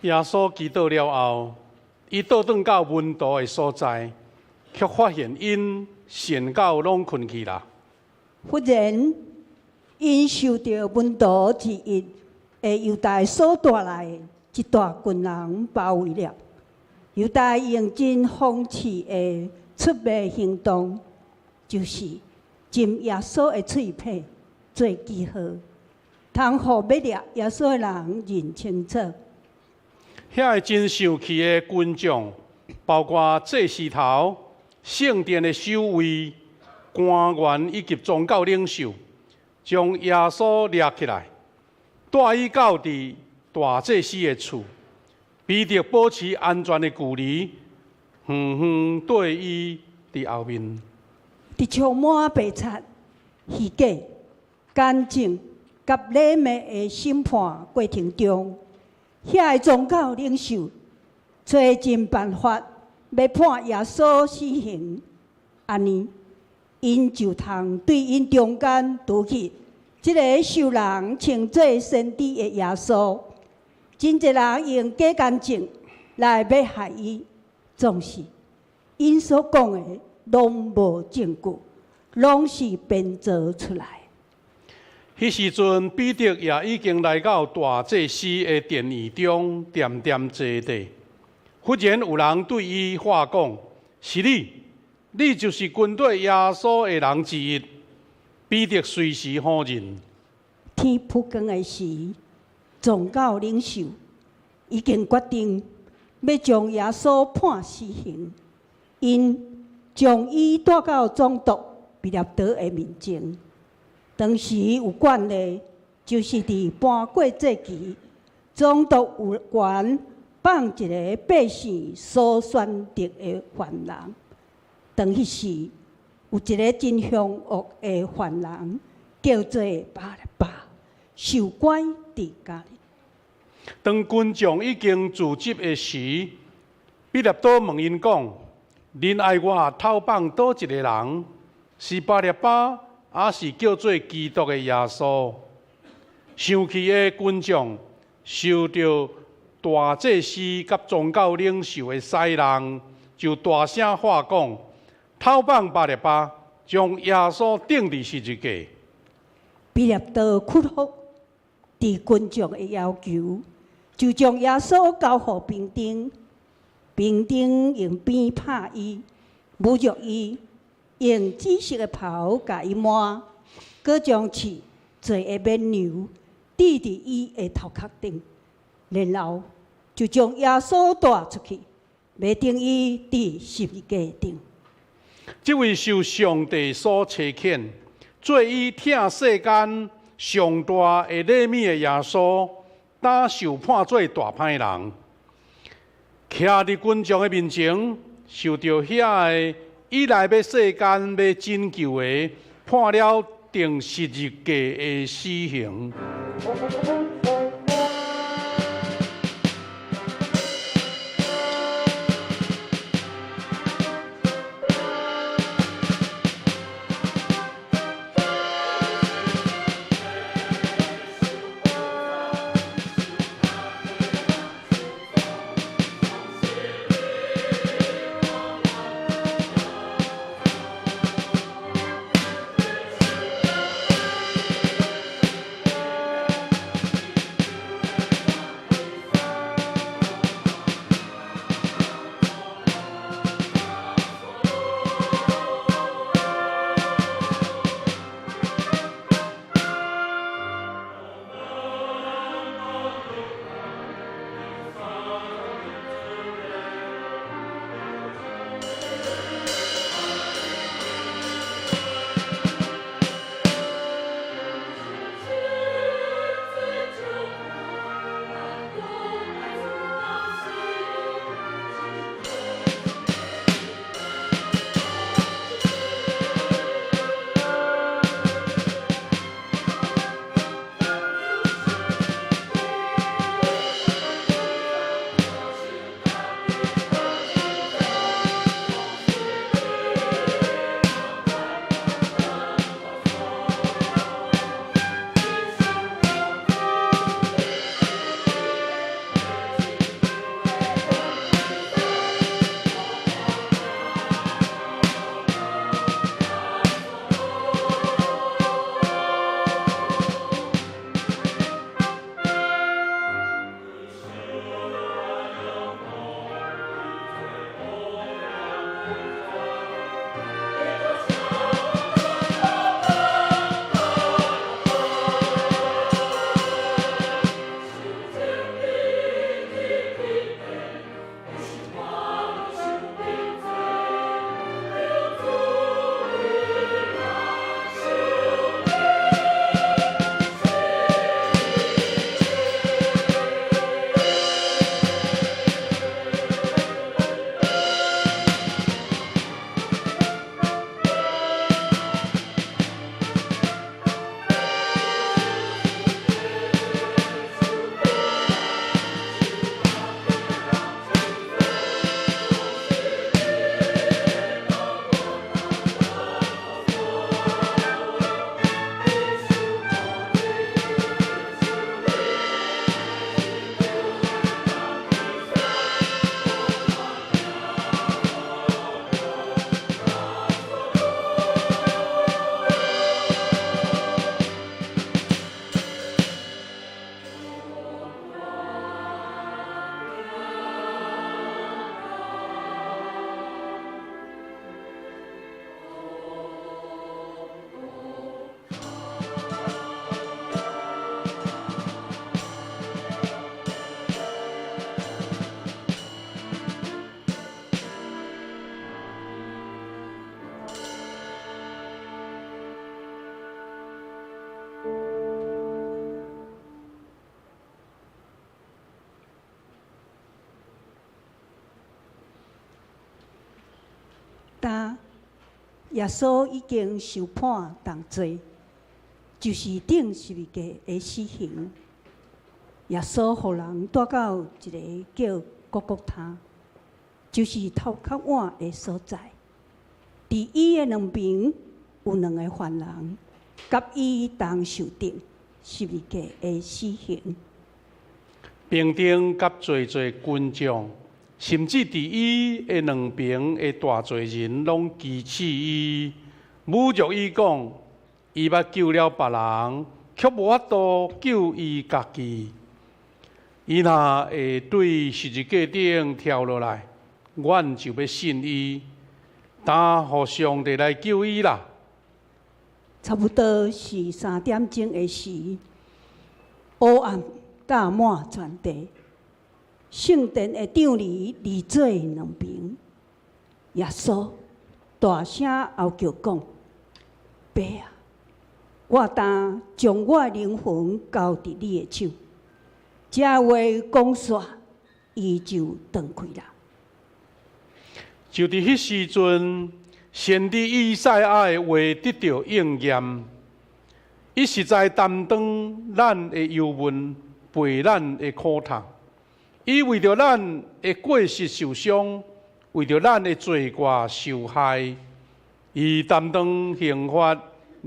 耶稣祈祷了后，伊倒转到门徒的所在，却发现因神教拢困去啦。忽然，因受到门徒之一的犹大所带来的一大群人包围了。犹大用真讽刺的出卖行动，就是浸耶稣的喙皮做记号，通互要掠耶稣的人认清楚。遐个真生气的群众，包括祭司头、圣殿的守卫、官员以及宗教领袖，将耶稣掠起来，带伊到伫大祭司的厝，逼着保持安全的距离，远远对伊伫后面。伫充满白贼、虚假、干净、甲冷漠的审判过程中，遐个宗教领袖找尽办法要判耶稣死刑，安尼，因就通对因中间拄起即个受人称作先知的耶稣。真侪人用假干净来要害伊，总是因所讲的拢无证据，拢是编造出来。迄时阵，彼得也已经来到大祭司的殿院中，点点坐地。忽然有人对伊话讲：“是你就是军队耶稣的人之一。”彼得随时否认。天曝光的时，宗教领袖已经决定要将耶稣判死刑，因将伊带到总督毕列多的面前。当时有惯例，就是伫搬过节期，总督有权放一个百姓所选择的犯人。当迄时，有一个真凶恶的犯人，叫做巴拉巴，受关伫家里。当群众已经聚集的时，彼得多问因讲：“恁爱我偷放倒一个人？是巴列巴？”还是叫做基督的耶稣，生气的群众受到大祭司甲宗教领袖的使人，就大声话讲：偷放巴列巴，将耶稣钉伫十字架。彼得多屈服伫群众的要求，就将耶稣交予兵丁，兵丁用鞭拍伊，侮辱伊。用紫色的袍甲伊抹，搁将刺做个冕旒滴伫伊的头壳顶，然后就将耶稣带出去，要钉伊伫十字架顶。这位受上帝所差遣，做伊疼世间上大的礼物的耶稣，当受判做大歹人，徛伫群众的面前，受到遐个。以来要世间要拯救的，判了钉十字架的死刑。担，耶稣已经受判重罪，就是顶十字架的死刑。耶稣互人带到一个叫各各他，就是头壳碗的所在。伫伊的两边有两个犯人，甲伊同受定十字架的死刑。兵丁甲侪军将，甚至伫伊的两边的大侪人，拢支持伊，侮辱伊讲，伊捌救了别人，却无法度救伊家己。伊若会对十字架顶跳落来，阮就要信伊，担互上帝来救伊啦。差不多是3点钟的时，黑暗盖满全地，圣殿的帐篱离做两边。耶稣大声吼叫讲：“爸啊，我担将我的灵魂交伫你的手。”这话讲煞，伊就断开啦。就伫迄时阵，先知以赛亚的话得到应验。伊实在担当咱的忧闷，背咱的苦痛。伊为着咱的过失受伤，为着咱的罪过受害。伊担当刑罚，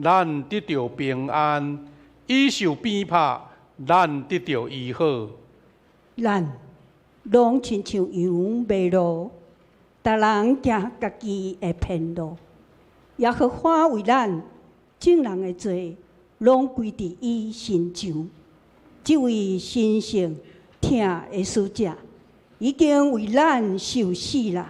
咱得到平安；伊受鞭拍，咱得到医好。咱拢亲像羊迷路，逐人行家己的偏路。耶和华为咱众人的罪，拢归伫伊身上。这位神圣疼的使者，已经为咱受死啦。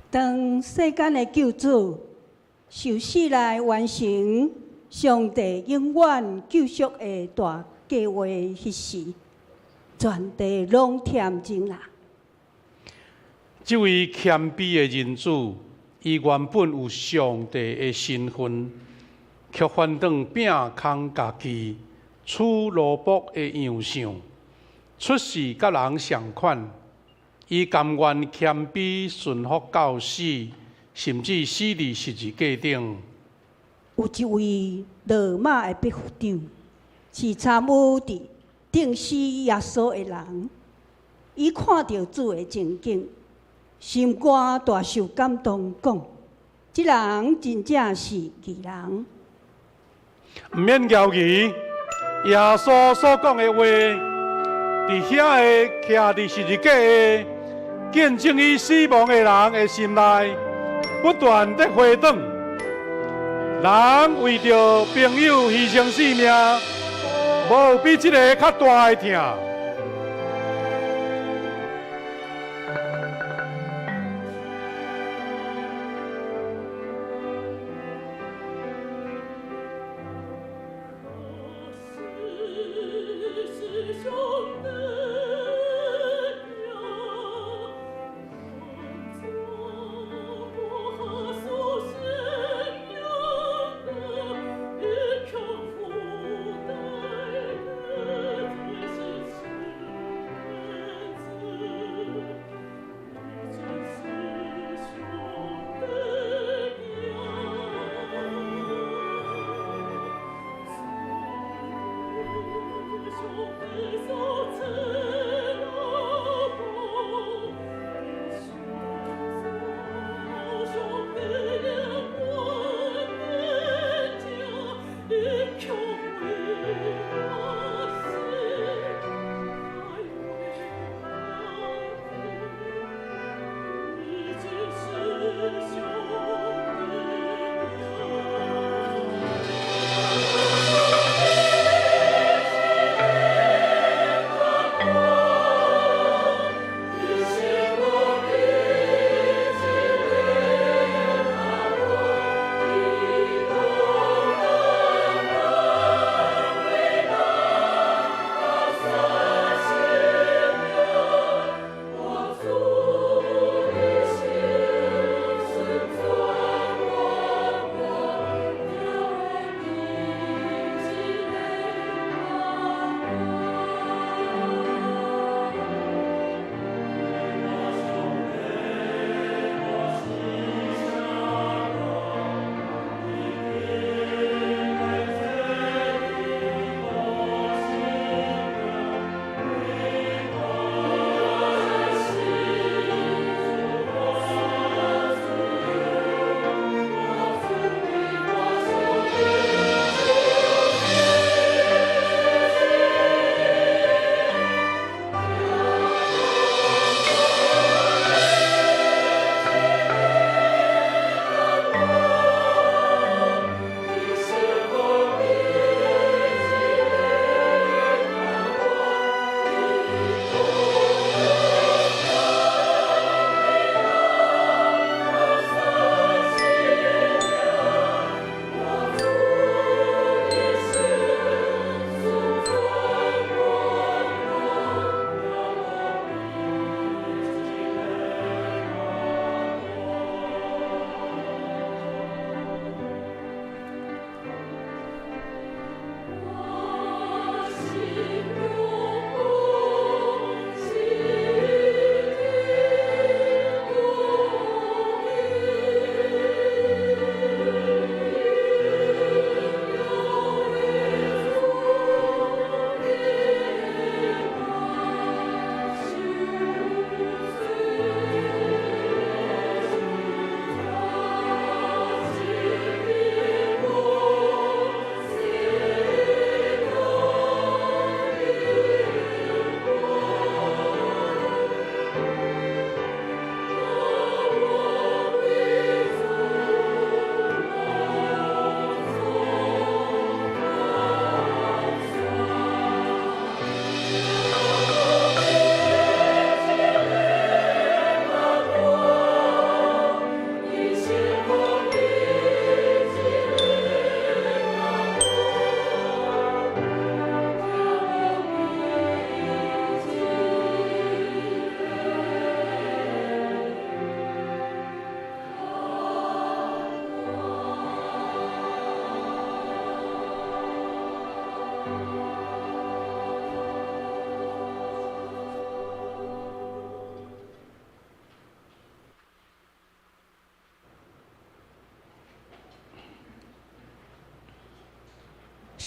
当世间的救主受死来完成上帝永远救赎的大计划迄时，全地拢恬静啦。这位谦卑的人子，伊原本有上帝的身份，却反倒摒空家己，取奴仆的样相，出世甲人相款。伊甘愿谦卑顺服到死，甚至死伫十字架顶。有一位罗马的百夫长，是参与伫钉死耶稣的人。伊看到主的情景，心肝大受感动，讲：这人真正是义人。毋免骄疑，耶稣所讲的话，伫遐个徛伫十字架的见证伊死亡的人的心内，不断地回转。人为着朋友牺牲性命，无比这个较大的痛。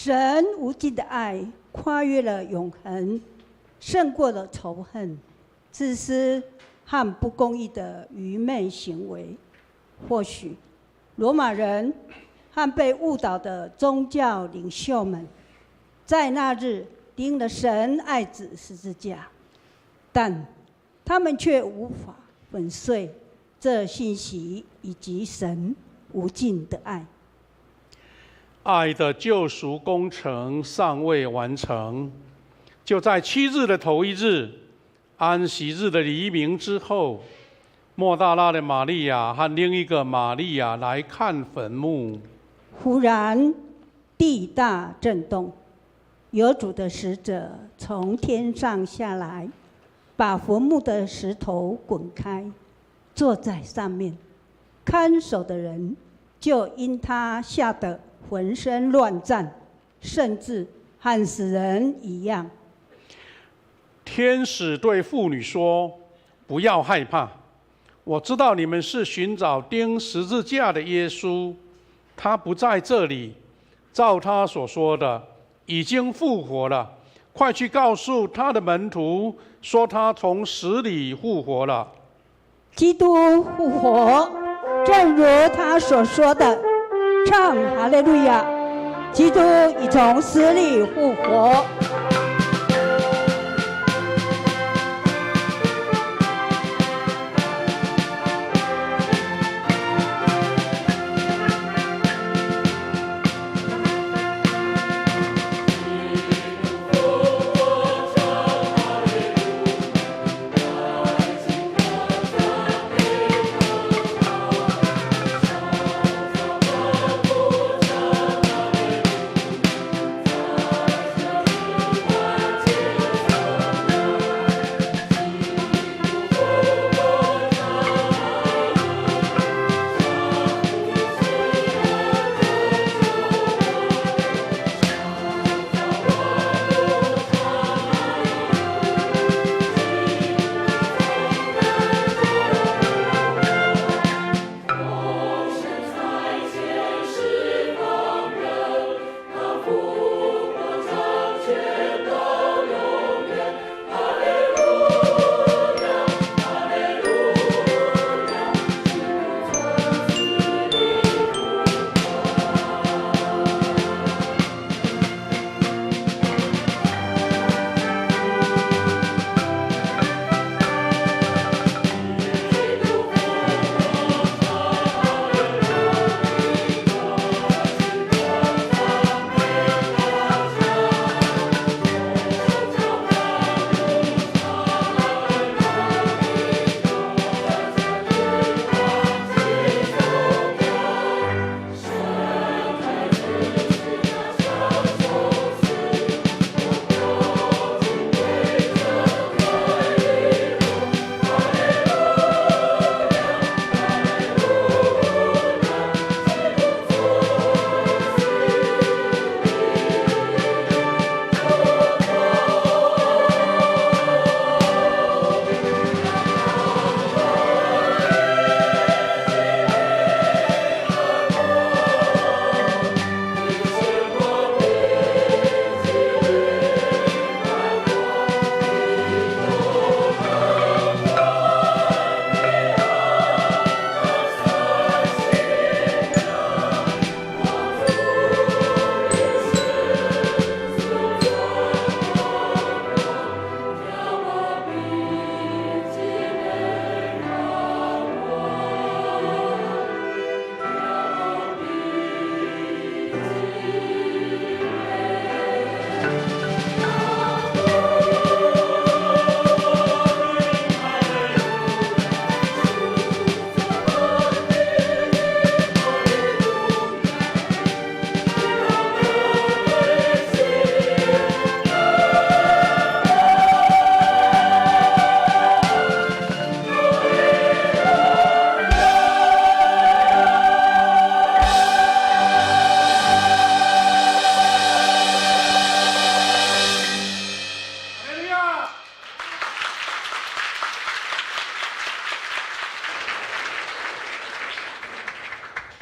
神无尽的爱跨越了永恒，胜过了仇恨、自私和不公义的愚昧行为。或许罗马人和被误导的宗教领袖们，在那日钉了神爱子十字架，但他们却无法粉碎这信息以及神无尽的爱。爱的救赎工程尚未完成，就在7日的头一日，安息日的黎明之后，莫大拉的玛利亚和另一个玛利亚来看坟墓。忽然，地大震动，有主的使者从天上下来，把坟墓的石头滚开，坐在上面。看守的人就因他吓得浑身乱颤，甚至和死人一样。天使对妇女说：“不要害怕，我知道你们是寻找钉十字架的耶稣，他不在这里，照他所说的，已经复活了。快去告诉他的门徒，说他从死里复活了。基督复活，正如他所说的。唱哈利路亚！基督已从死里复活。”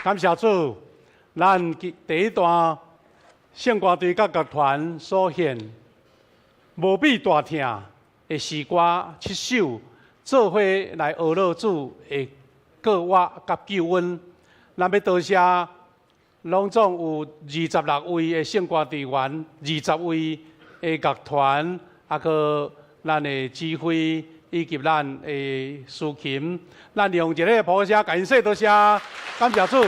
感谢主，咱第一段圣歌队甲乐团所献无比大听的诗歌7首，做伙来学老主的过活甲救恩。咱要多谢，拢总有26位的圣歌队员，20位的乐团，个咱的指挥以及咱的司琴，咱用一个普声感谢多谢，感谢主。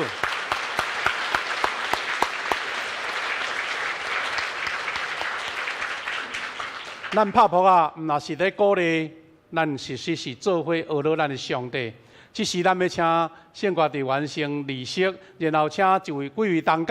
咱拍扑啊，毋若是咧鼓励，咱实是做伙学了咱的上帝。这时咱要请圣歌队员先离席，然后请几位当